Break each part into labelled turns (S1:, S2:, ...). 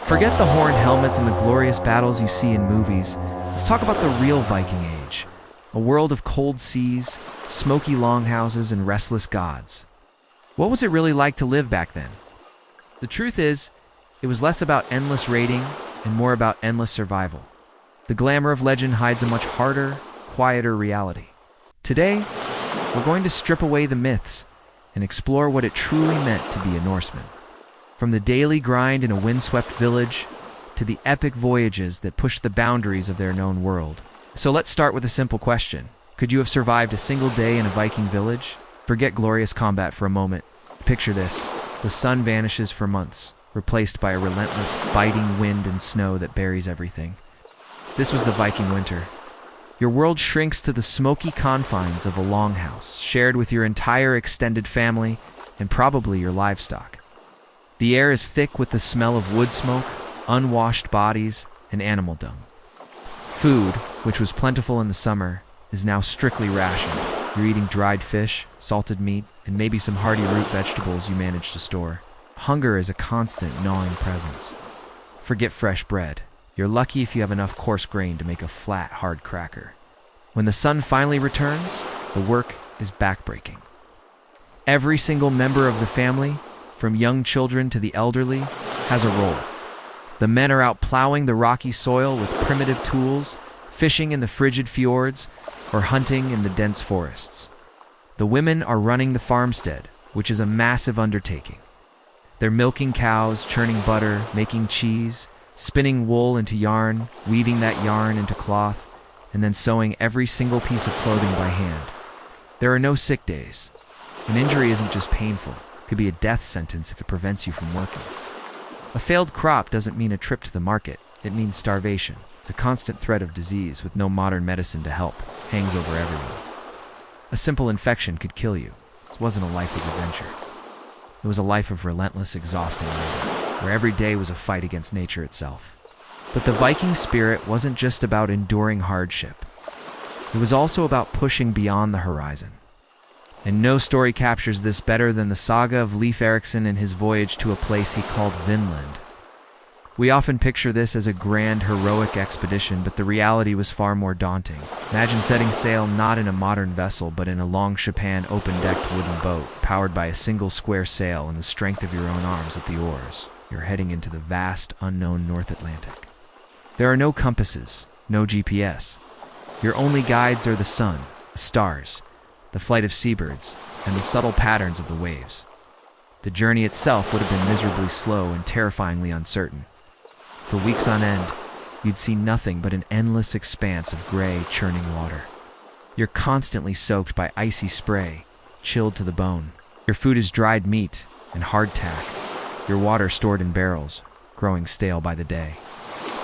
S1: Forget the horned helmets and the glorious battles you see in movies. Let's talk about the real Viking Age. A world of cold seas, smoky longhouses, and restless gods. What was it really like to live back then? The truth is, it was less about endless raiding and more about endless survival. The glamour of legend hides a much harder, quieter reality. Today, we're going to strip away the myths and explore what it truly meant to be a Norseman. From the daily grind in a windswept village to the epic voyages that pushed the boundaries of their known world. So let's start with a simple question. Could you have survived a single day in a Viking village? Forget glorious combat for a moment. Picture this. The sun vanishes for months, replaced by a relentless, biting wind and snow that buries everything. This was the Viking winter. Your world shrinks to the smoky confines of a longhouse, shared with your entire extended family and probably your livestock. The air is thick with the smell of wood smoke, unwashed bodies, and animal dung. Food, which was plentiful in the summer, is now strictly rationed. You're eating dried fish, salted meat, and maybe some hearty root vegetables you managed to store. Hunger is a constant gnawing presence. Forget fresh bread. You're lucky if you have enough coarse grain to make a flat, hard cracker. When the sun finally returns, the work is backbreaking. Every single member of the family, from young children to the elderly, has a role. The men are out plowing the rocky soil with primitive tools, fishing in the frigid fjords, or hunting in the dense forests. The women are running the farmstead, which is a massive undertaking. They're milking cows, churning butter, making cheese, spinning wool into yarn, weaving that yarn into cloth, and then sewing every single piece of clothing by hand. There are no sick days. An injury isn't just painful, it could be a death sentence if it prevents you from working. A failed crop doesn't mean a trip to the market, it means starvation. It's a constant threat of disease with no modern medicine to help, hangs over everyone. A simple infection could kill you. This wasn't a life of adventure. It was a life of relentless, exhausting labor, where every day was a fight against nature itself. But the Viking spirit wasn't just about enduring hardship. It was also about pushing beyond the horizon. And no story captures this better than the saga of Leif Erikson and his voyage to a place he called Vinland. We often picture this as a grand, heroic expedition, but the reality was far more daunting. Imagine setting sail not in a modern vessel, but in a long-span, open-decked wooden boat, powered by a single square sail and the strength of your own arms at the oars. You're heading into the vast, unknown North Atlantic. There are no compasses, no GPS. Your only guides are the sun, the stars, the flight of seabirds, and the subtle patterns of the waves. The journey itself would have been miserably slow and terrifyingly uncertain. For weeks on end, you'd see nothing but an endless expanse of gray, churning water. You're constantly soaked by icy spray, chilled to the bone. Your food is dried meat and hardtack, your water stored in barrels, growing stale by the day.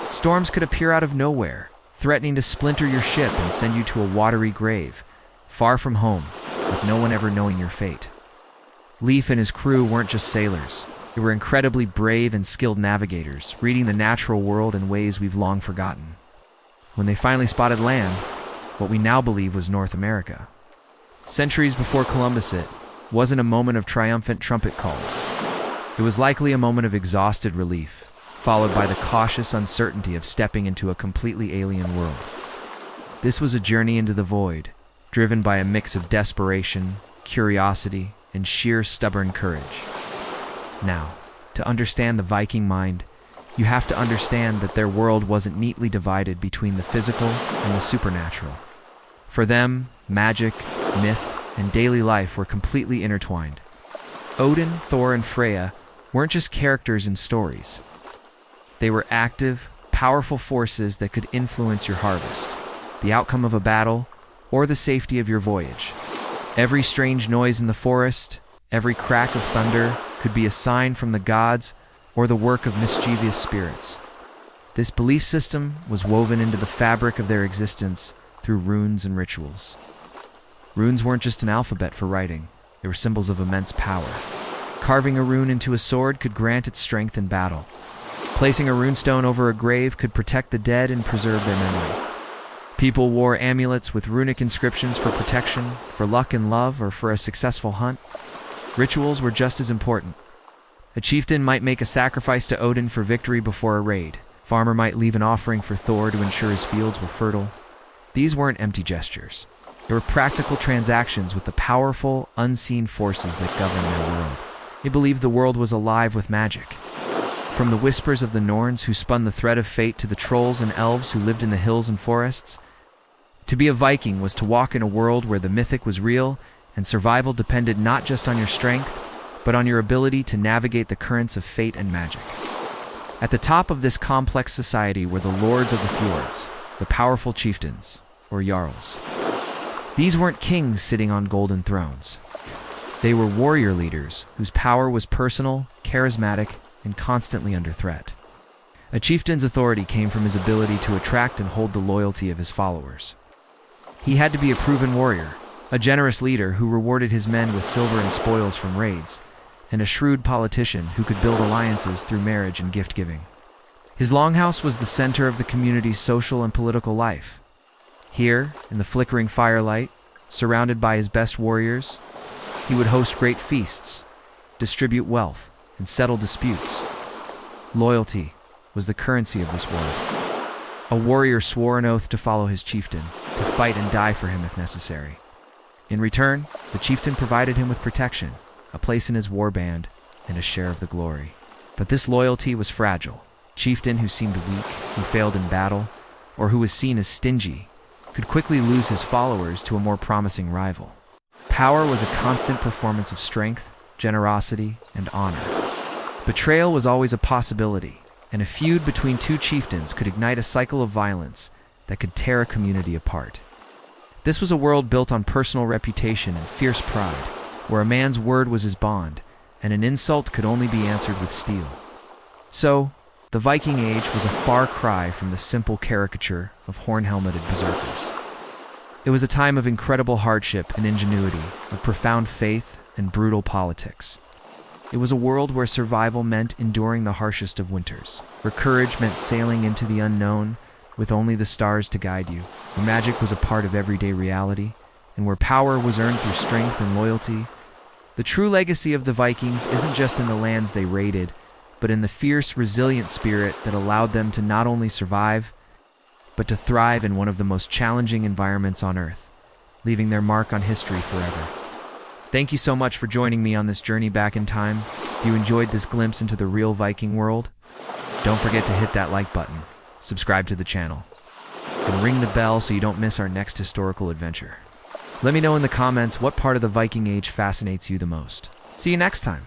S1: Storms could appear out of nowhere, threatening to splinter your ship and send you to a watery grave, far from home, with no one ever knowing your fate. Leif and his crew weren't just sailors. They were incredibly brave and skilled navigators, reading the natural world in ways we've long forgotten. When they finally spotted land, what we now believe was North America. Centuries before Columbus, it wasn't a moment of triumphant trumpet calls. It was likely a moment of exhausted relief, followed by the cautious uncertainty of stepping into a completely alien world. This was a journey into the void, driven by a mix of desperation, curiosity, and sheer stubborn courage. Now, to understand the Viking mind, you have to understand that their world wasn't neatly divided between the physical and the supernatural. For them, magic, myth, and daily life were completely intertwined. Odin, Thor, and Freya weren't just characters in stories. They were active, powerful forces that could influence your harvest, the outcome of a battle, or the safety of your voyage. Every strange noise in the forest, every crack of thunder, could be a sign from the gods or the work of mischievous spirits. This belief system was woven into the fabric of their existence through runes and rituals. Runes weren't just an alphabet for writing, they were symbols of immense power. Carving a rune into a sword could grant its strength in battle. Placing a runestone over a grave could protect the dead and preserve their memory. People wore amulets with runic inscriptions for protection, for luck and love, or for a successful hunt. Rituals were just as important. A chieftain might make a sacrifice to Odin for victory before a raid. A farmer might leave an offering for Thor to ensure his fields were fertile. These weren't empty gestures. They were practical transactions with the powerful, unseen forces that govern their world. They believed the world was alive with magic. From the whispers of the Norns who spun the thread of fate to the trolls and elves who lived in the hills and forests, to be a Viking was to walk in a world where the mythic was real and survival depended not just on your strength, but on your ability to navigate the currents of fate and magic. At the top of this complex society were the lords of the fjords, the powerful chieftains, or jarls. These weren't kings sitting on golden thrones. They were warrior leaders whose power was personal, charismatic, and constantly under threat. A chieftain's authority came from his ability to attract and hold the loyalty of his followers. He had to be a proven warrior, a generous leader who rewarded his men with silver and spoils from raids, and a shrewd politician who could build alliances through marriage and gift-giving. His longhouse was the center of the community's social and political life. Here, in the flickering firelight, surrounded by his best warriors, he would host great feasts, distribute wealth, and settle disputes. Loyalty was the currency of this world. A warrior swore an oath to follow his chieftain, to fight and die for him if necessary. In return, the chieftain provided him with protection, a place in his warband, and a share of the glory. But this loyalty was fragile. A chieftain who seemed weak, who failed in battle, or who was seen as stingy, could quickly lose his followers to a more promising rival. Power was a constant performance of strength, generosity, and honor. Betrayal was always a possibility, and a feud between two chieftains could ignite a cycle of violence that could tear a community apart. This was a world built on personal reputation and fierce pride, where a man's word was his bond, and an insult could only be answered with steel. So, the Viking Age was a far cry from the simple caricature of horn-helmeted berserkers. It was a time of incredible hardship and ingenuity, of profound faith and brutal politics. It was a world where survival meant enduring the harshest of winters, where courage meant sailing into the unknown with only the stars to guide you, where magic was a part of everyday reality, and where power was earned through strength and loyalty. The true legacy of the Vikings isn't just in the lands they raided, but in the fierce, resilient spirit that allowed them to not only survive, but to thrive in one of the most challenging environments on Earth, leaving their mark on history forever. Thank you so much for joining me on this journey back in time. If you enjoyed this glimpse into the real Viking world, don't forget to hit that like button, subscribe to the channel, and ring the bell so you don't miss our next historical adventure. Let me know in the comments what part of the Viking Age fascinates you the most. See you next time.